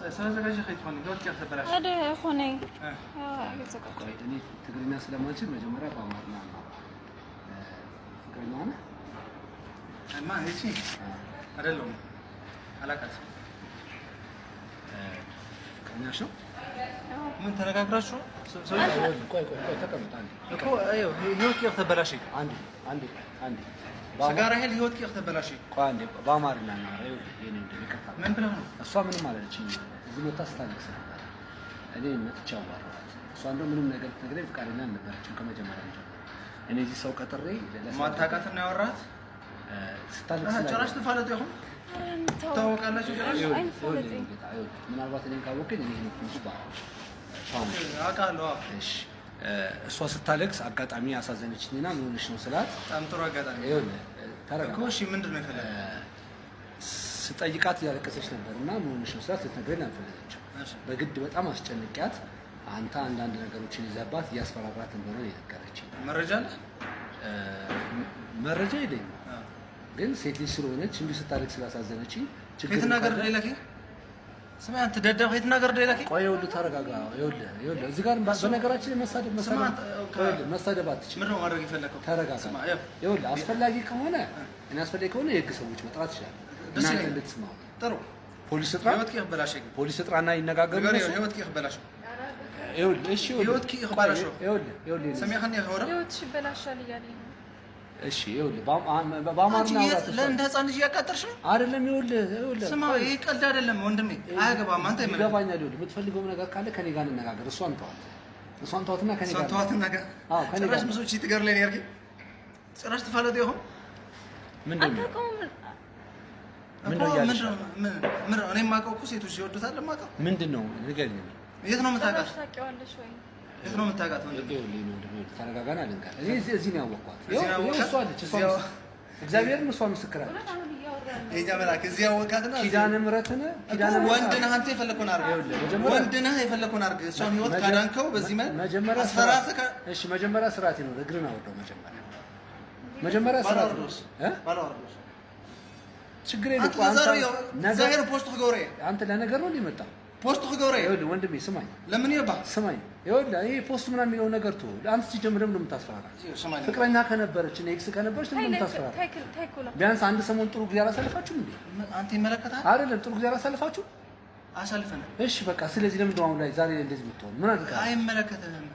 سأزعج خيطوني دوت كيف تبلاش هذا خوني قايدني تقرينا سلامانشي مجمرة بامرنا فكرنا ما هيشي አይደለም አላቃስ فكرنا شو ምን ተነጋግራችሁ ቆይ ተቀመጥ አንዴ እኮ አዩ ህይወት ከፍ ተበላሽ አንዴ ሰጋራ ሄል ህይወት ከፍ ተበላሽ ቆይ አንዴ በአማርኛ ነው የኔ እንደሚከፋ ምን ብለው ነው እሷ ምንም አላለችኝ እዚህ መጣ ስታለቅስ ነበር እኔ መጥቻው ባራት እሷ እንደው ምንም ነገር ትግሬ ፍቃደኛ አልነበረችም ከመጀመሪያ ጀምሮ እኔ እዚህ ሰው ቀጥሬ ለማታቃትና ያወራት ስታለቅስ ጭራሽ ተፋለጠ ይሁን ታወቃላችሁ ጭራሽ ምናልባት እኔን ካወቀኝ እኔ እንጂ አውቃለሁ እሺ እሷ ስታለቅስ አጋጣሚ ያሳዘነችኝና ምን ሆነሽ ነው ስላት በጣም ጥሩ አጋጣሚ ይኸውልህ ታረጋጋ እሺ ምንድነው የፈለገው ስጠይቃት ያለቀሰች ነበርና ምን ሆነሽ ነው ስላት ልትነግረኝ አልፈለገችም በግድ በጣም አስጨንቂያት አንተ አንዳንድ ነገሮችን ይዘባት ያስፈራራት እንደሆነ የነገረችኝ መረጃ አለ መረጃ የለኝም ግን ሴት ልጅ ስለሆነች እንዲህ ስታለቅስ ስላሳዘነችኝ ችግር ነገር ሌላኪ ስማ አንተ ደደብ ሄት ነገር ሌላኪ ቆይ ይኸውልህ ተረጋጋ ይኸውልህ እዚህ ጋር በነገራችን መሳደብ አትችልም ምን ነው ማድረግ ይፈልከው ተረጋጋ ይኸውልህ አስፈላጊ ከሆነ የህግ ሰዎች መጥራት ይችላል እና እንድትስማው ጥሩ ፖሊስ ጥራና ይነጋገሩ ህይወት ይበላሽ ይኸውልህ እሺ ህይወት ይበላሽ ይኸውልህ ሰሚያኸኝ ያወራ ህይወት ይበላሻል እያለኝ እሺ ይኸውልህ በአማርኛ አውራት ለእንደ ህፃን ልጅ ያቃጠርሽ ነው አይደለም ይኸውልህ ስማ ይሄ ቀልድ አይደለም ወንድሜ አያገባም አንተ ይገባኛል ይኸውልህ የምትፈልገው ነገር ካለ ከኔ ጋር እንነጋገር እሷን ተዋትና ከኔ ጋር አዎ ከኔ ጋር ጭራሽ ብዙዎች ትገር ላይ ነው ያርጊ ጭራሽ ተፋለጠ ይሆን ምንድነው ምን እኔ ማቀው እኮ ሴቶች ይወዱታል ማቀው ምንድነው ንገሪኝ የት ነው የምታውቃት ታውቂዋለሽ ወይ የት ነው የምታውቃት ወንድሜ ተረጋጋና ልንገር እኔ እዚህ ነው ያወቅኳት እሷ አለች እግዚአብሔርን እሷ ምስክር አለች የኛ መላክ እዚህ ያወቃትና ኪዳነ ምሕረትን ወንድ ነህ አንተ የፈለከውን አድርግ ወንድ ነህ የፈለከውን አድርግ እሷን ህይወት ካዳንከው በዚህ መጀመሪያ አስፈራተከ እሺ መጀመሪያ ስርዓት ነው እግርን አወጣው መጀመሪያ ስርዓት ነው ባላወርዶስ ችግር የለም ነገር ፖስት ገብሬ አንተ ለነገር ነው ሊመጣ ፖስት ገብሬ ይኸውልህ ወንድሜ ስማኝ ለምን ይባ ስማኝ ይኸውልህ ይሄ ፖስት ምናምን የሚለው ነገር ተው አንተ ሲጀምር ምንም ታስፈራራ ፍቅረኛ ከነበረች ኤክስ ከነበረች ምንም ታስፈራራ ቢያንስ አንድ ሰሞን ጥሩ ጊዜ አላሳልፋችሁም እንዴ አንተ ይመለከታል አይደለም ጥሩ ጊዜ አላሳልፋችሁ አሳልፈናል እሺ በቃ ስለዚህ ለምን ደው አሁን ላይ ዛሬ እንደዚህ የምትሆን ምን አድርጋ አይመለከተንም